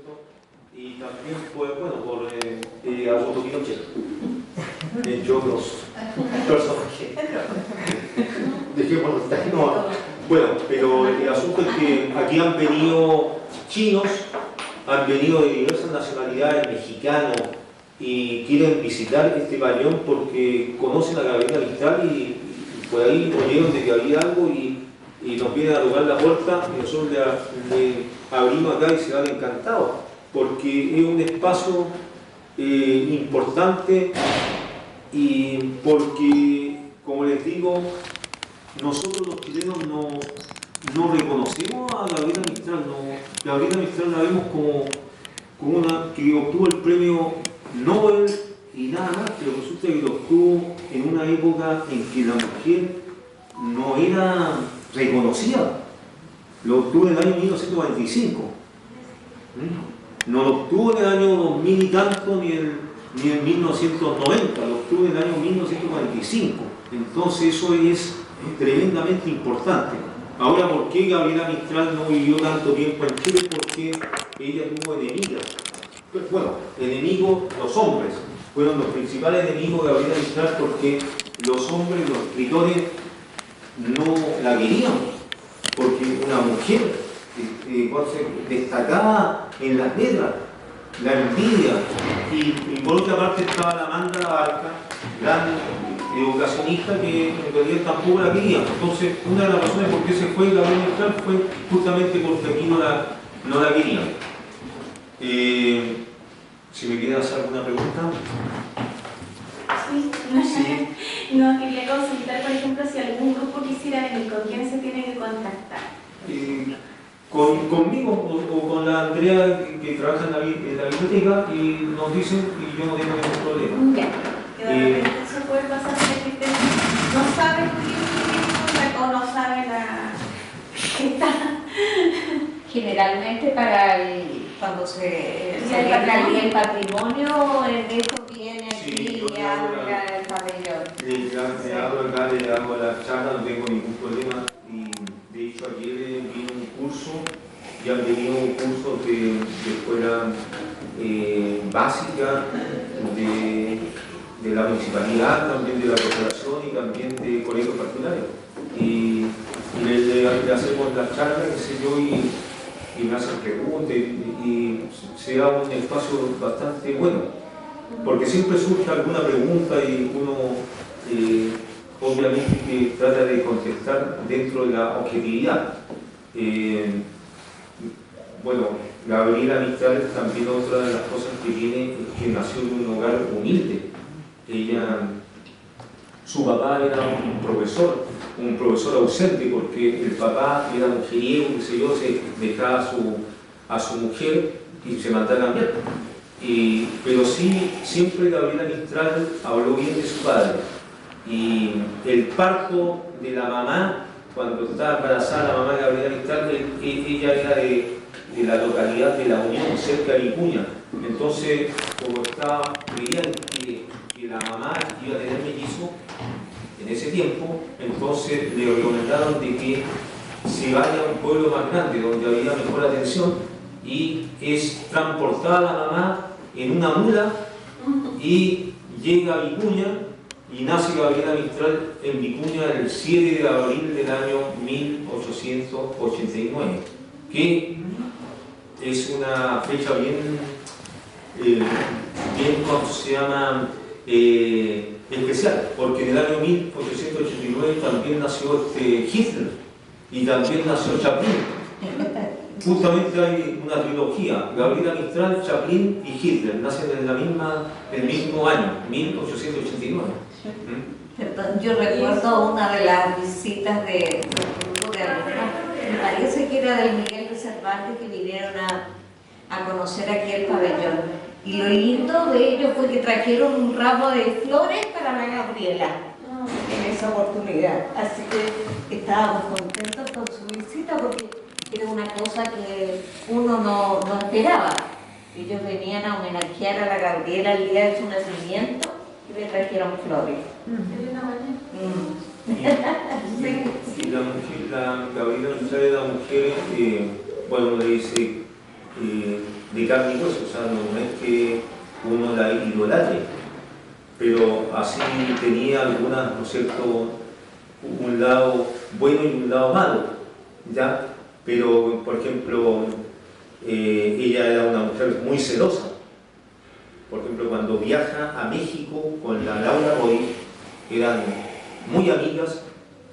¿cierto? Y también, pues, bueno, por Augusto Pinochet, entre otros personajes. Dejémoslo hasta ahí, no. Bueno, pero el asunto es que aquí han venido chinos, han venido de diversas nacionalidades, mexicanos, y quieren visitar este pabellón porque conocen a Gabriela Mistral y por ahí oyeron de que había algo y nos vienen a tocar la puerta y nosotros le abrimos acá y se van encantados porque es un espacio importante y porque, como les digo, nosotros los chilenos no reconocemos a Gabriela Mistral. Gabriela Mistral la vemos como una que obtuvo el premio Nobel y nada más, pero resulta que lo obtuvo en una época en que la mujer no era reconocida. Lo obtuvo en el año 1945. No lo obtuvo en el año 2000 y tanto, ni en 1990, lo obtuvo en el año 1945. Entonces eso es tremendamente importante. Ahora, ¿por qué Gabriela Mistral no vivió tanto tiempo en Chile? Porque ella tuvo enemigas. Bueno, enemigos, los hombres fueron los principales enemigos de Gabriela Mistral porque los hombres, los escritores, no la querían, porque una mujer destacada en las letras, la envidia, y por otra parte estaba la Amanda Abarca, gran educacionista que en realidad tampoco la quería. Entonces, una de las razones por qué se fue Gabriela Mistral fue justamente porque aquí no la querían. Si me quieren hacer alguna pregunta. Sí. No, quería consultar, por ejemplo, si algún grupo quisiera venir, ¿con quién se tiene que contactar? Conmigo o con la Andrea que trabaja en la biblioteca y nos dicen y yo no tengo ningún problema. Ya, que de repente eso puede pasar que usted no sabe quién o no sabe que está. Generalmente cuando se celebra el patrimonio, en esto viene aquí y habla el pabellón. Le hablo acá, le hago la charla, no tengo ningún problema. Y de hecho ayer vino un curso, ya han venido cursos de escuela básica, de la municipalidad, también de la corporación y también de colegios particulares. Y le hacemos la charla, qué sé yo, y me hacen preguntas y se da un espacio bastante bueno, porque siempre surge alguna pregunta y uno obviamente que trata de contestar dentro de la objetividad. Bueno, Gabriela Mistral también otra de las cosas que tiene es que nació en un hogar humilde. Su papá era un profesor ausente porque el papá era mujeriego, qué sé yo, se dejaba a su mujer y se mandaba a cambiar. Pero sí, siempre Gabriela Mistral habló bien de su padre. Y el parto de la mamá, cuando estaba embarazada la mamá de Gabriela Mistral, ella era de la localidad de La Unión, cerca de Vicuña. Entonces, como creían que la mamá iba a tener mellizo en ese tiempo, entonces le recomendaron de que se vaya a un pueblo más grande donde había mejor atención y es transportada la mamá en una mula y llega a Vicuña y nace Gabriela Mistral en Vicuña el 7 de abril del año 1889, que es una fecha bien ¿cómo se llama? Especial, porque en el año 1889 también nació Hitler y también nació Chaplin. Justamente hay una trilogía, Gabriela Mistral, Chaplin y Hitler, nacen en el mismo año, 1889. Yo recuerdo una de las visitas de un grupo de alumnos, me parece que era del Miguel de Cervantes, que vinieron a conocer aquí el pabellón. Y lo lindo de ellos fue que trajeron un ramo de flores para la Gabriela en esa oportunidad. Así que estábamos contentos con su visita porque era una cosa que uno no esperaba. Ellos venían a homenajear a la Gabriela el día de su nacimiento y le trajeron flores. Y la Gabriela Mistral era mujer, bueno, le dice de carne y hueso, o sea, no es que uno la idolatre, pero así tenía algunas, ¿no es cierto?, un lado bueno y un lado malo, ¿ya? Pero, por ejemplo, ella era una mujer muy celosa. Por ejemplo, cuando viaja a México con la Laura Roy, eran muy amigas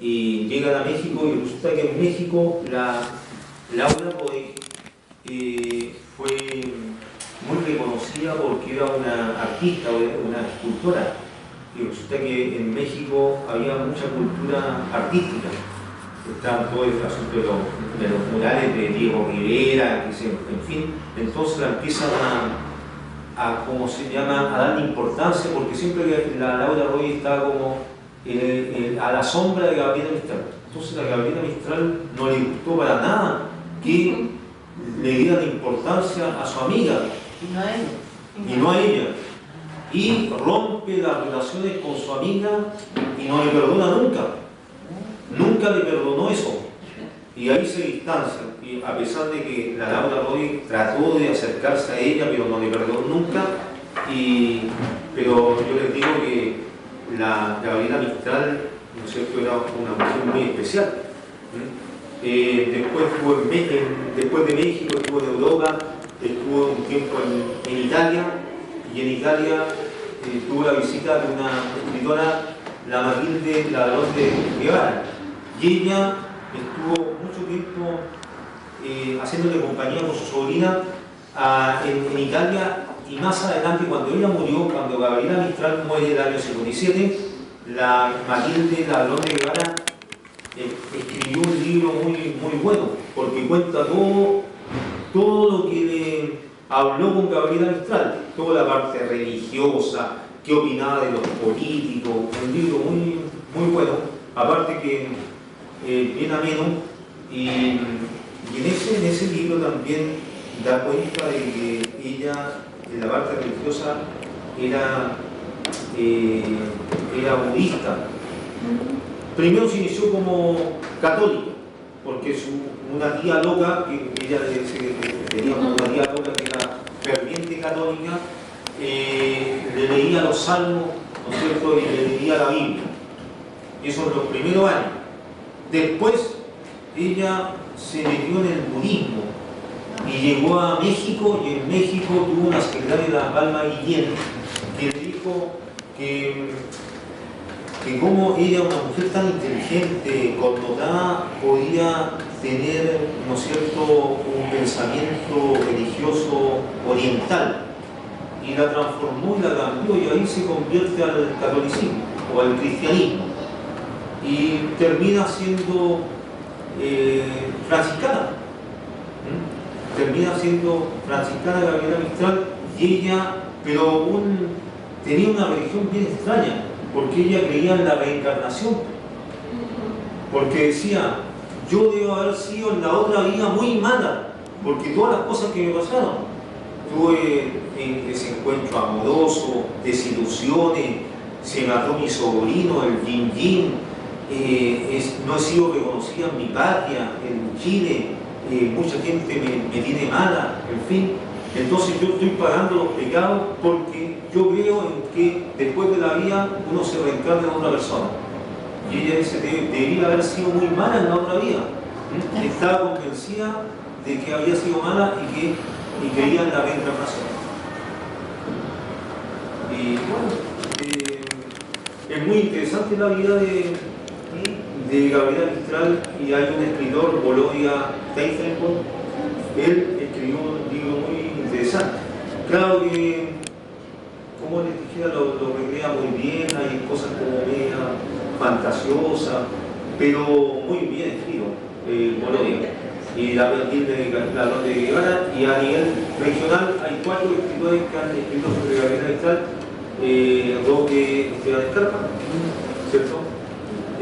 y llegan a México y resulta que en México la Laura Roy fue muy reconocida porque era una artista, una escultora, y resulta que en México había mucha cultura artística. Estaban todo el asunto de los murales de Diego Rivera, en fin, entonces la empiezan a ¿cómo se llama?, a darle importancia, porque siempre la Laura Roy estaba como a la sombra de Gabriela Mistral. Entonces a Gabriela Mistral no le gustó para nada que le dieran importancia a su amiga y no a ella, y rompe las relaciones con su amiga y no le perdona nunca le perdonó eso, y ahí se distancia, y a pesar de que la Laura Roy trató de acercarse a ella pero no le perdonó nunca, pero yo les digo que la Gabriela Mistral, ¿no es cierto?, era una mujer muy especial. Después de México estuvo en Europa, estuvo un tiempo en Italia, y en Italia tuvo la visita de una escritora, la Matilde Ladrón de Guevara, y ella estuvo mucho tiempo haciéndole compañía con su sobrina en Italia, y más adelante, cuando ella murió, cuando Gabriela Mistral muere en el año 57, la Matilde Ladrón de Guevara escribió un libro muy bueno, porque cuenta todo lo que le habló con Gabriela Mistral, toda la parte religiosa, qué opinaba de los políticos, un libro muy bueno, aparte que bien ameno, y en ese libro también da cuenta de que ella, en la parte religiosa, era budista. Primero se inició como católica, porque una tía loca, que ella tenía una tía loca que era ferviente católica, le leía los salmos, ¿no es cierto?, y le leía la Biblia. Eso en los primeros años. Después ella se metió en el budismo y llegó a México, y en México tuvo una secretaria de la Palma Guillén que le dijo que como ella, una mujer tan inteligente, connotada, podía tener, ¿no es cierto?, un pensamiento religioso oriental, y la transformó y la cambió, y ahí se convierte al catolicismo o al cristianismo y termina siendo franciscana. Termina siendo franciscana Gabriela Mistral, y ella, pero tenía una religión bien extraña, porque ella creía en la reencarnación, porque decía, yo debo haber sido en la otra vida muy mala, porque todas las cosas que me pasaron, tuve desencuentro amoroso, desilusiones, se mató mi sobrino, el Yin Yin, no he sido reconocida en mi patria, en Chile, mucha gente me tiene mala, en fin. Entonces yo estoy pagando los pecados porque yo creo en que después de la vida uno se reencarna en otra persona. Y ella dice que debía haber sido muy mala en la otra vida. Estaba convencida de que había sido mala y creía en la reencarnación. Y bueno, es muy interesante la vida de Gabriela Mistral, y hay un escritor, Volodya Teichmann, él escribió un libro muy interesante. Claro que, como les dijera, lo recrea muy bien, hay cosas como media fantasiosas, pero muy bien escrito, Volodya. Y la Ladrón de Guevara, y a nivel regional hay 4 escritores que han escrito sobre Gabriela Mistral, Roque Esteban Escarpa, ¿cierto?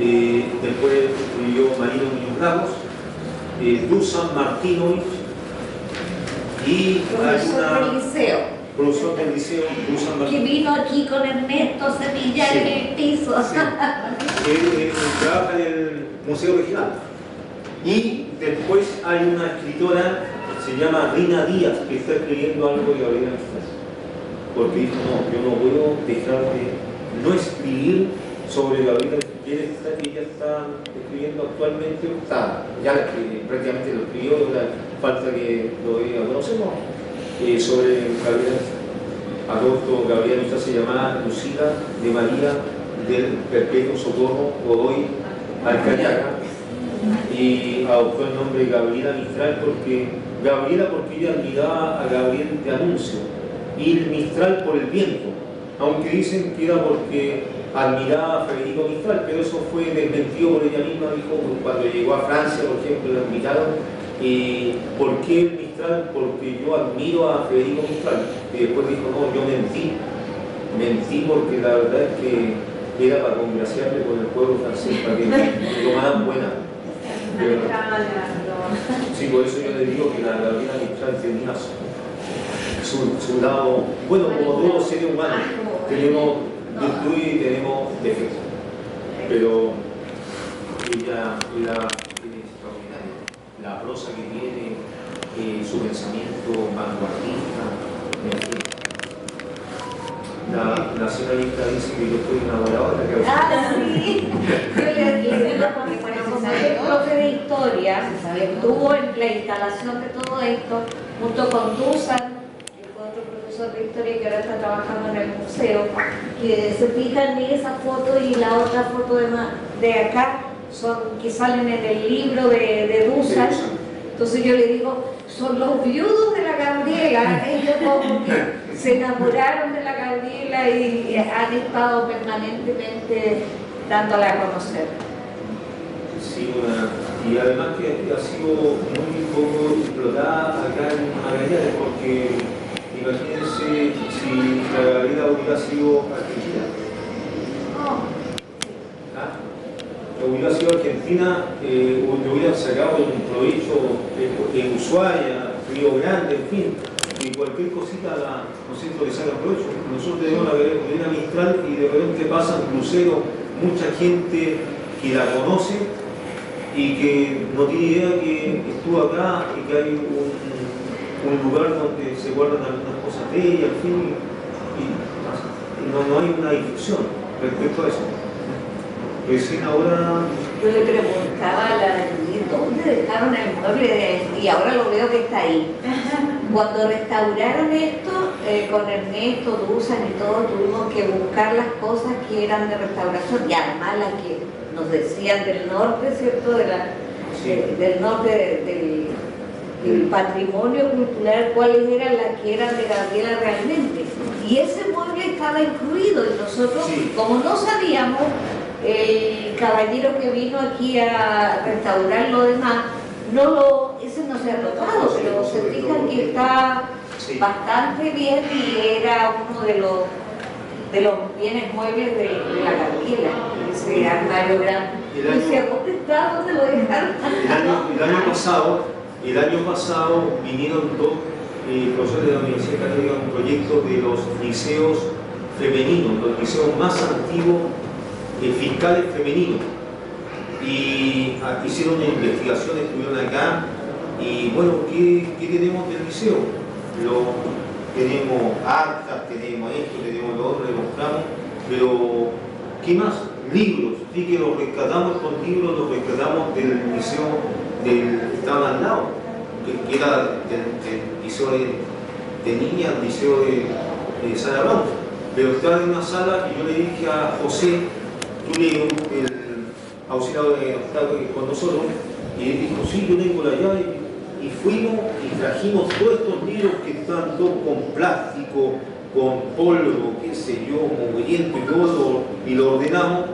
Después escribió Marino Muñoz Lagos, Dusan Martinovich, y profesor del liceo. Profesor del liceo, Dusan Que Martinovich. vino aquí con Ernesto Sevilla Sí. en el piso. Sí. Él trabaja en el Museo Regional. Y después hay una escritora se llama Rina Díaz, que está escribiendo algo de Gabriela Mistral. Porque dijo, no, yo no puedo dejar de no escribir sobre Gabriela Mistral. Ella está escribiendo actualmente, prácticamente lo escribió, falta que lo conocemos, sobre Gabriela Mistral. Adolfo Gabriela Mistral se llamaba Lucila de María del Perpetuo Socorro Godoy Alcayaga, y adoptó el nombre Gabriela Mistral porque ella admiraba a Gabriel de Anuncio, y Mistral por el viento, aunque dicen que era porque admiraba a Federico Mistral, pero eso fue desmentido por ella misma. Dijo, cuando llegó a Francia, por ejemplo, la invitaron, y ¿por qué el Mistral? Porque yo admiro a Federico Mistral. Y después dijo, no, yo mentí porque la verdad es que era para congraciarme con el pueblo francés, para que me tomaran buena. Sí, por eso yo le digo que la Gabriela Mistral tenía su lado, bueno, como todos los seres humanos, tenemos virtud y tenemos defectos, pero ella tiene extraordinaria, la prosa que tiene, su pensamiento vanguardista, en fin. La señorita dice que yo estoy enamorado de la Ah, sí. Yo le digo porque como el profe de historia estuvo en la instalación de todo esto, junto con Dusan, que fue otro profesor de historia que ahora está trabajando en el museo, que se fijan en esa foto y la otra foto de acá, son que salen en el libro de Dusan. Entonces yo le digo, son los viudos de la Gabriela, ellos como que se enamoraron de la Gabriela y han estado permanentemente dándola a conocer. Sí, y además que ha sido muy poco explotada acá en Magallanes, porque imagínense si la Gabriela hubiera sido argentina. Hubiera sido Argentina, hubiera sacado un provecho en Ushuaia, Río Grande, en fin, y cualquier cosita, ¿no es cierto?, le saca provecho. Nosotros tenemos la Gabriela Mistral y de repente pasan cruceros, mucha gente que la conoce y que no tiene idea que estuvo acá y que hay un lugar donde se guardan algunas cosas de ella, en fin, y no hay una difusión respecto a eso. Recién ahora... Yo le preguntaba a la ¿dónde dejaron el mueble? Y ahora lo veo que está ahí. Cuando restauraron esto, con Ernesto, Dusan y todo, tuvimos que buscar las cosas que eran de restauración y además las que nos decían del norte, ¿cierto? Del norte del patrimonio cultural, cuáles eran las que eran de Gabriela realmente. Y ese mueble estaba incluido y nosotros, como no sabíamos, el caballero que vino aquí a restaurar lo demás, ese no se ha tocado, pero se fijan que está bastante bien y era uno de los bienes muebles de la Gabriela, ese armario grande. Decía, ¿dónde está? ¿Dónde lo dejaron? El año pasado vinieron dos profesores de la Universidad Católica con un proyecto de los liceos femeninos, los liceos más antiguos fiscales femeninos, y hicieron una investigación, estuvieron acá y bueno, ¿qué tenemos del liceo? Tenemos actas, tenemos esto, tenemos lo otro, le mostramos, pero ¿qué más? Libros, sí, que los rescatamos con libros, los rescatamos del liceo que estaban al lado, que era del liceo de niñas, el liceo de Sara Blanco, pero estaba en una sala y yo le dije a José, el auxiliado de Octavio con nosotros, y él dijo, sí, yo tengo la llave, y fuimos y trajimos todos estos libros que están todos con plástico, con polvo, qué sé yo, mugriento y todo, y lo ordenamos,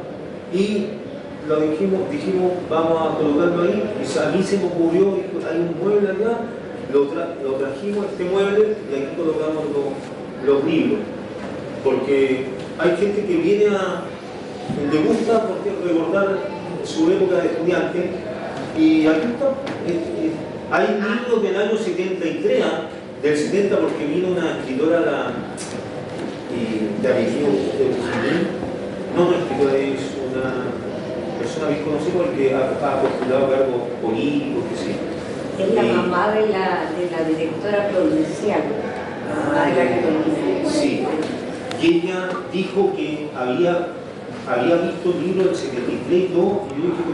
y lo dijimos, vamos a colocarlo ahí, y a mí se me ocurrió, hay un mueble acá, lo trajimos, este mueble, y aquí colocamos los libros, porque hay gente que viene le gusta porque recordar su época de estudiante, y aquí está. Hay libros del año 73, del 70, porque vino una escritora de apellido no una escritora, es una persona bien conocida porque ha postulado cargos políticos, que sí. Es la mamá de la directora provincial, la mamá de la Carolina. Sí. Y ella dijo que había visto el libro del 73 y todo, y yo dije,